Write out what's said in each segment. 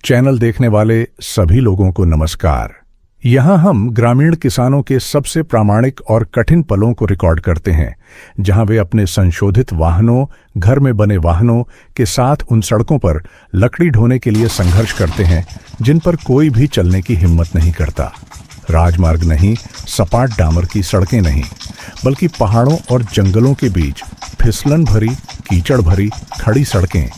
Channel देखने वाले सभी लोगों को नमस्कार। यहाँ हम ग्रामीण किसानों के सबसे प्रामाणिक और कठिन पलों को रिकॉर्ड करते हैं, जहाँ वे अपने संशोधित वाहनों, घर में बने वाहनों के साथ उन सड़कों पर लकड़ी ढोने के लिए संघर्ष करते हैं जिन पर कोई भी चलने की हिम्मत नहीं करता। राजमार्ग नहीं, सपाट डामर की सड़कें नहीं, बल्कि पहाड़ों और जंगलों के बीच फिसलन भरी, कीचड़ भरी खड़ी सड़कें,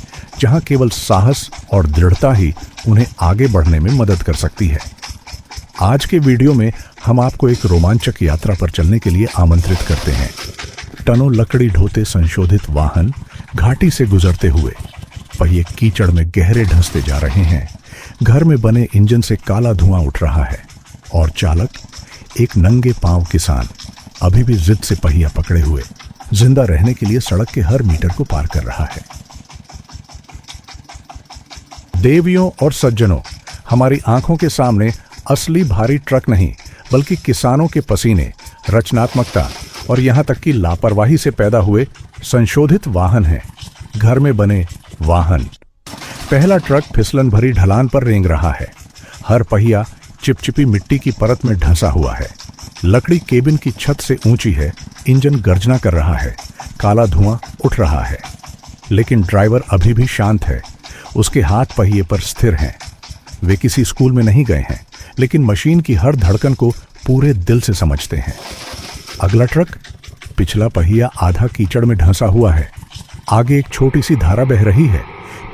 जहां केवल साहस और दृढ़ता ही उन्हें आगे बढ़ने में मदद कर सकती है। आज के वीडियो में हम आपको एक रोमांचक यात्रा पर चलने के लिए आमंत्रित करते हैं। टनों लकड़ी ढोते संशोधित वाहन घाटी से गुजरते हुए, पहिए कीचड़ में गहरे ढंसते जा रहे हैं। घर में बने इंजन से काला धुआं उठ रहा है और चालक, एक नंगे पांव किसान, अभी भी जिद से पहिया पकड़े हुए जिंदा रहने के लिए सड़क के हर मीटर को पार कर रहा है। देवियों और सज्जनों, हमारी आंखों के सामने असली भारी ट्रक नहीं, बल्कि किसानों के पसीने, रचनात्मकता और यहां तक कि लापरवाही से पैदा हुए संशोधित वाहन हैं। घर में बने वाहन। पहला ट्रक फिसलन भरी ढलान पर रेंग रहा है। हर पहिया चिपचिपी मिट्टी की परत में ढंसा हुआ है। लकड़ी केबिन की छत से ऊंची है। इंजन गर्जना कर रहा है। काला धुआं उठ रहा है, लेकिन ड्राइवर अभी भी शांत है। उसके हाथ पहिए पर स्थिर हैं। वे किसी स्कूल में नहीं गए हैं, लेकिन मशीन की हर धड़कन को पूरे दिल से समझते हैं। अगला ट्रक, पिछला पहिया आधा कीचड़ में ढंसा हुआ है। आगे एक छोटी सी धारा बह रही है।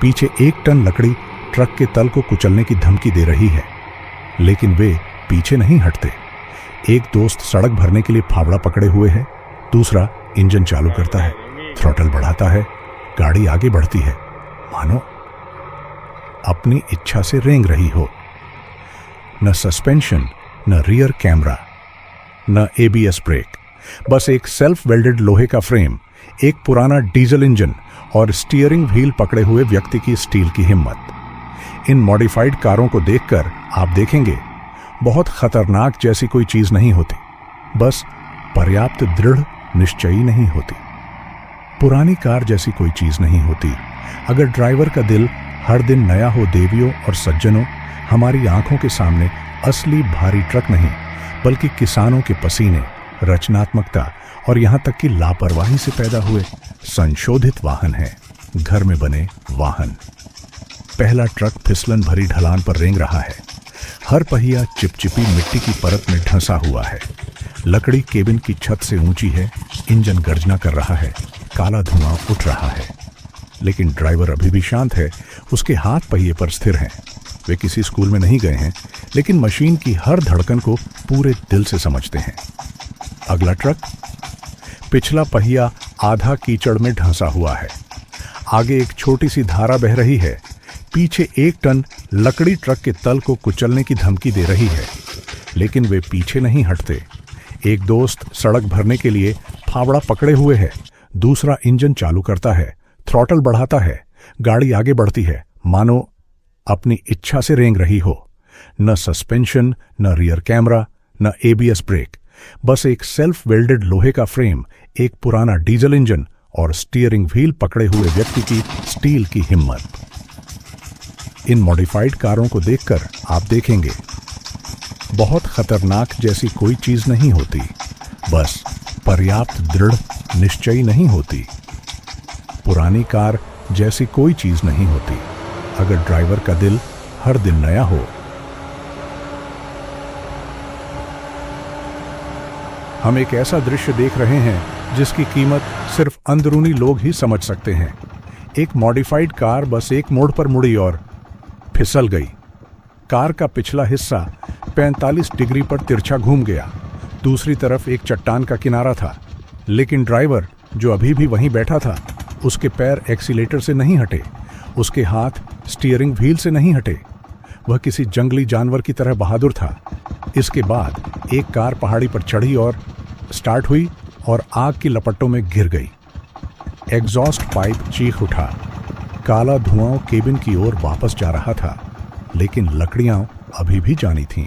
पीछे 1 टन लकड़ी ट्रक के तल को कुचलने की धमकी दे रही है, लेकिन वे पीछे नहीं हटते। एक दोस्त सड़क भरने के लिए फावड़ा पकड़े हुए है। दूसरा इंजन चालू करता है, थ्रॉटल बढ़ाता है। गाड़ी आगे बढ़ती है, मानो अपनी इच्छा से रेंग रही हो। न सस्पेंशन, न रियर कैमरा, न एबीएस ब्रेक, बस एक सेल्फ वेल्डेड लोहे का फ्रेम, एक पुराना डीजल इंजन और स्टीयरिंग व्हील पकड़े हुए व्यक्ति की स्टील की हिम्मत। इन मॉडिफाइड कारों को देखकर आप देखेंगे, बहुत खतरनाक जैसी कोई चीज नहीं होती, बस पर्याप्त दृढ़ निश्चयी नहीं होती। पुरानी कार जैसी कोई चीज नहीं होती। अगर ड्राइवर का दिल हर दिन नया हो, देवियों और सज्जनों, हमारी आंखों के सामने असली भारी ट्रक नहीं, बल्कि किसानों के पसीने, रचनात्मकता और यहां तक कि लापरवाही से पैदा हुए संशोधित वाहन है। घर में बने वाहन। पहला ट्रक फिसलन भरी ढलान पर रेंग रहा है। हर पहिया चिपचिपी मिट्टी की परत में ढंसा हुआ है। लकड़ी केबिन की छत से ऊंची है। इंजन गर्जना कर रहा है। काला धुआं उठ रहा है, लेकिन ड्राइवर अभी भी शांत है। उसके हाथ पहिए पर स्थिर हैं। वे किसी स्कूल में नहीं गए हैं, लेकिन मशीन की हर धड़कन को पूरे दिल से समझते हैं। अगला ट्रक, पिछला पहिया आधा कीचड़ में ढंसा हुआ है। आगे एक छोटी सी धारा बह रही है। पीछे 1 टन लकड़ी ट्रक के तल को कुचलने की धमकी दे रही है, लेकिन वे पीछे नहीं हटते। एक दोस्त सड़क भरने के लिए फावड़ा पकड़े हुए है। दूसरा इंजन चालू करता है, थ्रॉटल बढ़ाता है। गाड़ी आगे बढ़ती है, मानो अपनी इच्छा से रेंग रही हो। न सस्पेंशन, न रियर कैमरा, न एबीएस ब्रेक, बस एक सेल्फ वेल्डेड लोहे का फ्रेम, एक पुराना डीजल इंजन और स्टीयरिंग व्हील पकड़े हुए व्यक्ति की स्टील की हिम्मत। इन मॉडिफाइड कारों को देखकर आप देखेंगे, बहुत खतरनाक जैसी कोई चीज नहीं होती, बस पर्याप्त दृढ़ निश्चयी नहीं होती। पुरानी कार जैसी कोई चीज नहीं होती, अगर ड्राइवर का दिल हर दिन नया हो। हम एक ऐसा दृश्य देख रहे हैं जिसकी कीमत सिर्फ अंदरूनी लोग ही समझ सकते हैं। एक मॉडिफाइड कार बस एक मोड़ पर मुड़ी और फिसल गई। कार का पिछला हिस्सा 45 डिग्री पर तिरछा घूम गया। दूसरी तरफ एक चट्टान का किनारा था, लेकिन ड्राइवर, जो अभी भी वहीं बैठा था, उसके पैर एक्सीलेटर से नहीं हटे, उसके हाथ स्टीयरिंग व्हील से नहीं हटे। वह किसी जंगली जानवर की तरह बहादुर था। इसके बाद एक कार पहाड़ी पर चढ़ी और स्टार्ट हुई और आग की लपटों में घिर गई। एग्जॉस्ट पाइप चीख उठा। काला धुआं केबिन की ओर वापस जा रहा था, लेकिन लकड़ियां अभी भी जानी थीं।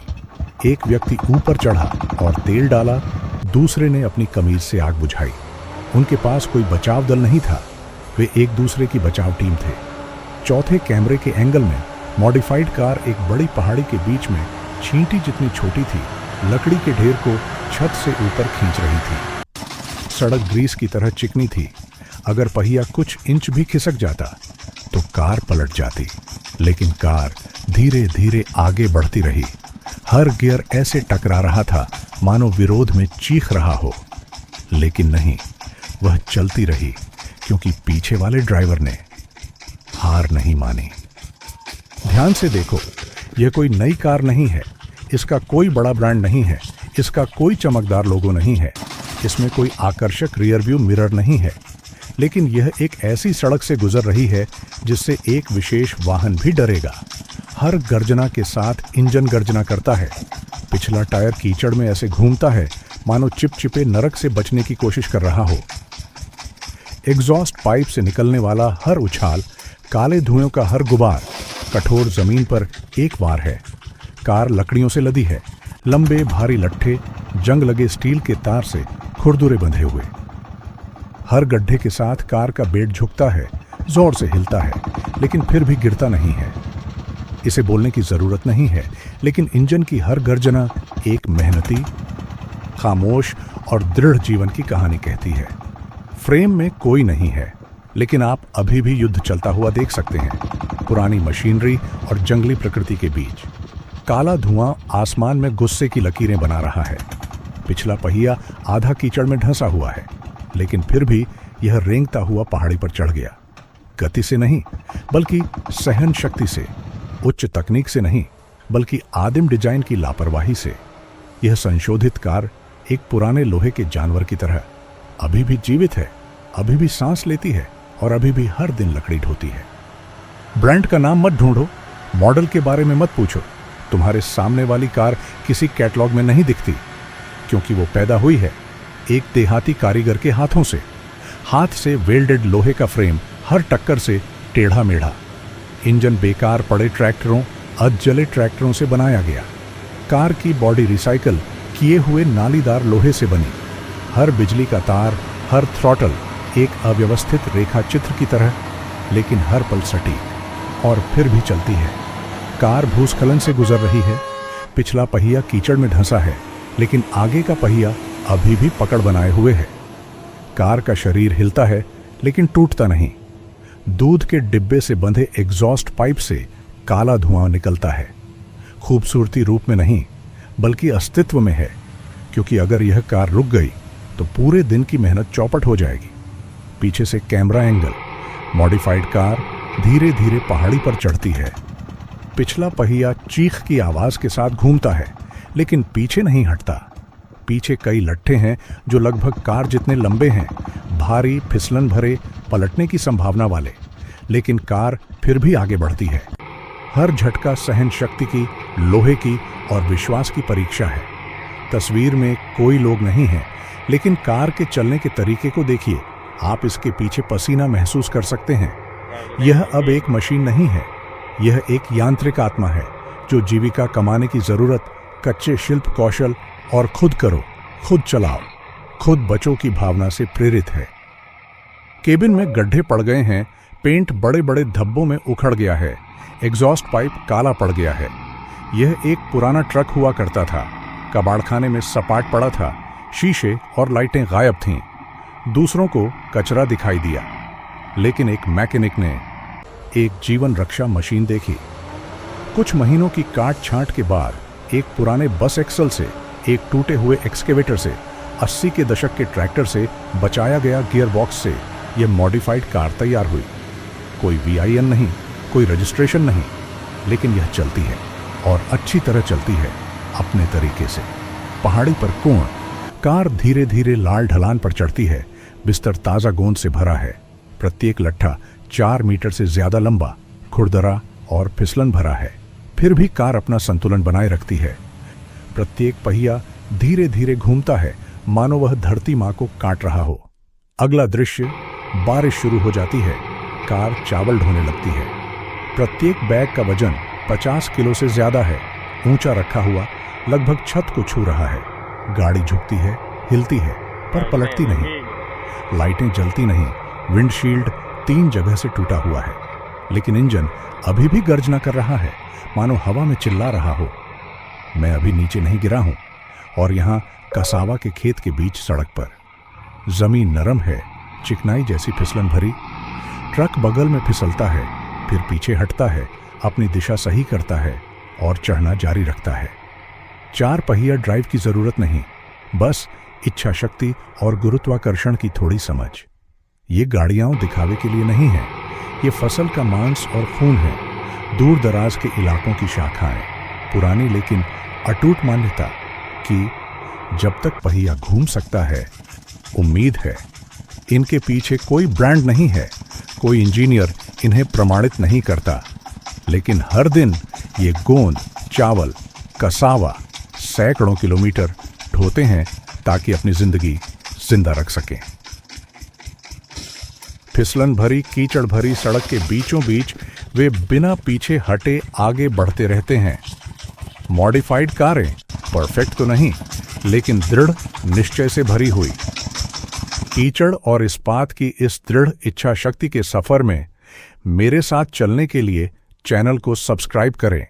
एक व्यक्ति ऊपर चढ़ा और तेल डाला। दूसरे ने अपनी कमीज से आग बुझाई। उनके पास कोई बचाव दल नहीं था, वे एक दूसरे की बचाव टीम थे। चौथे कैमरे के एंगल में मॉडिफाइड कार एक बड़ी पहाड़ी के बीच में छींटी जितनी छोटी थी, लकड़ी के ढेर को छत से ऊपर खींच रही थी। सड़क ग्रीस की तरह चिकनी थी। अगर पहिया कुछ इंच भी खिसक जाता तो कार पलट जाती, लेकिन कार धीरे धीरे आगे बढ़ती रही। हर गियर ऐसे टकरा रहा था मानो विरोध में चीख रहा हो, लेकिन नहीं, वह चलती रही क्योंकि पीछे वाले ड्राइवर ने हार नहीं मानी। ध्यान से देखो, यह कोई नई कार नहीं है, इसका कोई बड़ा ब्रांड नहीं है, इसका कोई चमकदार लोगो नहीं है, इसमें कोई आकर्षक रियर व्यू मिरर नहीं है, लेकिन यह एक ऐसी सड़क से गुजर रही है जिससे एक विशेष वाहन भी डरेगा। हर गर्जना के साथ इंजन गर्जना करता है। पिछला टायर कीचड़ में ऐसे घूमता है मानो चिपचिपे नरक से बचने की कोशिश कर रहा हो। एग्जॉस्ट पाइप से निकलने वाला हर उछाल, काले धुएं का हर गुबार कठोर जमीन पर एक वार है। कार लकड़ियों से लदी है, लंबे भारी लट्ठे जंग लगे स्टील के तार से खुरदुरे बंधे हुए। हर गड्ढे के साथ कार का बेट झुकता है, जोर से हिलता है, लेकिन फिर भी गिरता नहीं है। इसे बोलने की जरूरत नहीं है, लेकिन इंजन की हर गर्जना एक मेहनती, खामोश और दृढ़ जीवन की कहानी कहती है। फ्रेम में कोई नहीं है, लेकिन आप अभी भी युद्ध चलता हुआ देख सकते हैं, पुरानी मशीनरी और जंगली प्रकृति के बीच। काला धुआं आसमान में गुस्से की लकीरें बना रहा है। पिछला पहिया आधा कीचड़ में ढंसा हुआ है, लेकिन फिर भी यह रेंगता हुआ पहाड़ी पर चढ़ गया। गति से नहीं, बल्कि सहन शक्ति से। उच्च तकनीक से नहीं, बल्कि आदिम डिजाइन की लापरवाही से। यह संशोधित कार एक पुराने लोहे के जानवर की तरह अभी भी जीवित है, अभी भी सांस लेती है और अभी भी हर दिन लकड़ी ढोती है। ब्रांड का नाम मत ढूंढो, मॉडल के बारे में मत पूछो। तुम्हारे सामने वाली कार किसी कैटलॉग में नहीं दिखती, क्योंकि वो पैदा हुई है एक देहाती कारीगर के हाथों से। हाथ से वेल्डेड लोहे का फ्रेम हर टक्कर से टेढ़ा मेढ़ा। इंजन बेकार पड़े ट्रैक्टरों, अधजले ट्रैक्टरों से बनाया गया। कार की बॉडी रिसाइकल किए हुए नालीदार लोहे से बनी। हर बिजली का तार, हर थ्रॉटल एक अव्यवस्थित रेखा चित्र की तरह, लेकिन हर पल सटीक। और फिर भी चलती है। कार भूस्खलन से गुजर रही है। पिछला पहिया कीचड़ में धंसा है, लेकिन आगे का पहिया अभी भी पकड़ बनाए हुए है। कार का शरीर हिलता है, लेकिन टूटता नहीं। दूध के डिब्बे से बंधे एग्जॉस्ट पाइप से काला धुआं निकलता है। खूबसूरती रूप में नहीं, बल्कि अस्तित्व में है, क्योंकि अगर यह कार रुक गई तो पूरे दिन की मेहनत चौपट हो जाएगी। पीछे से कैमरा एंगल। मॉडिफाइड कार धीरे धीरे पहाड़ी पर चढ़ती है। पिछला पहिया चीख की आवाज के साथ घूमता है, लेकिन पीछे नहीं हटता। पीछे कई लट्ठे हैं जो लगभग कार जितने लंबे हैं, भारी, फिसलन भरे, पलटने की संभावना वाले, लेकिन कार फिर भी आगे बढ़ती है। हर झटका सहन शक्ति की, लोहे की और विश्वास की परीक्षा है। तस्वीर में कोई लोग नहीं है, लेकिन कार के चलने के तरीके को देखिए। आप इसके पीछे पसीना महसूस कर सकते हैं। यह अब एक मशीन नहीं है, यह एक यांत्रिक आत्मा है जो जीविका कमाने की जरूरत, कच्चे शिल्प कौशल और खुद करो, खुद चलाओ, खुद बचो की भावना से प्रेरित है। केबिन में गड्ढे पड़ गए हैं, पेंट बड़े बड़े धब्बों में उखड़ गया है, एग्जॉस्ट पाइप काला पड़ गया है। यह एक पुराना ट्रक हुआ करता था। कबाड़खाने में सपाट पड़ा था, शीशे और लाइटें गायब थीं। दूसरों को कचरा दिखाई दिया, लेकिन एक मैकेनिक ने एक जीवन रक्षा मशीन देखी। कुछ महीनों की काट छांट के बाद एक पुराने बस एक्सल से, एक टूटे हुए एक्सकेवेटर से, 80 के दशक के ट्रैक्टर से बचाया गया गियर बॉक्स से यह मॉडिफाइड कार तैयार हुई। कोई VIN नहीं, कोई रजिस्ट्रेशन नहीं, लेकिन यह चलती है और अच्छी तरह चलती है अपने तरीके से। पहाड़ी पर कोण। कार धीरे धीरे लाल ढलान पर चढ़ती है। बिस्तर ताजा गोंद से भरा है। प्रत्येक लट्ठा 4 मीटर से ज्यादा लंबा, खुरदरा और फिसलन भरा है। फिर भी कार अपना संतुलन बनाए रखती है। प्रत्येक पहिया धीरे धीरे घूमता है, मानो वह धरती मां को काट रहा हो। अगला दृश्य, बारिश शुरू हो जाती है। कार चावल ढोने लगती है। प्रत्येक बैग का वजन 50 किलो से ज्यादा है। ऊंचा रखा हुआ, लगभग छत को छू रहा है। गाड़ी झुकती है, हिलती है, पर पलटती नहीं। लाइटें जलती नहीं। विंडशील्ड 3 जगह से टूटा हुआ है। लेकिन इंजन अभी भी गर्जना कर रहा है, मानो हवा में चिल्ला रहा हो। मैं अभी नीचे नहीं गिरा हूं और यहां कसावा के खेत के बीच सड़क पर जमीन नरम है, चिकनाई जैसी फिसलन भरी। ट्रक बगल में फिसलता है, फिर पीछे हटता है, अपनी दिशा सही करता है और चढ़ना जारी रखता है। 4 पहिया ड्राइव की जरूरत नहीं, बस इच्छा शक्ति और गुरुत्वाकर्षण की थोड़ी समझ। ये गाड़ियां दिखावे के लिए नहीं है, ये फसल का मांस और खून है। दूर दराज के इलाकों की शाखाएं, पुरानी लेकिन अटूट मान्यता कि जब तक पहिया घूम सकता है, उम्मीद है। इनके पीछे कोई ब्रांड नहीं है, कोई इंजीनियर इन्हें प्रमाणित नहीं करता, लेकिन हर दिन ये गोंद, चावल, कसावा सैकड़ों किलोमीटर ढोते हैं ताकि अपनी जिंदगी जिंदा रख सकें। फिसलन भरी, कीचड़ भरी सड़क के बीचों बीच वे बिना पीछे हटे आगे बढ़ते रहते हैं। मॉडिफाइड कारें, परफेक्ट तो नहीं, लेकिन दृढ़ निश्चय से भरी हुई। कीचड़ और इस्पात की इस दृढ़ इच्छा शक्ति के सफर में मेरे साथ चलने के लिए चैनल को सब्सक्राइब करें।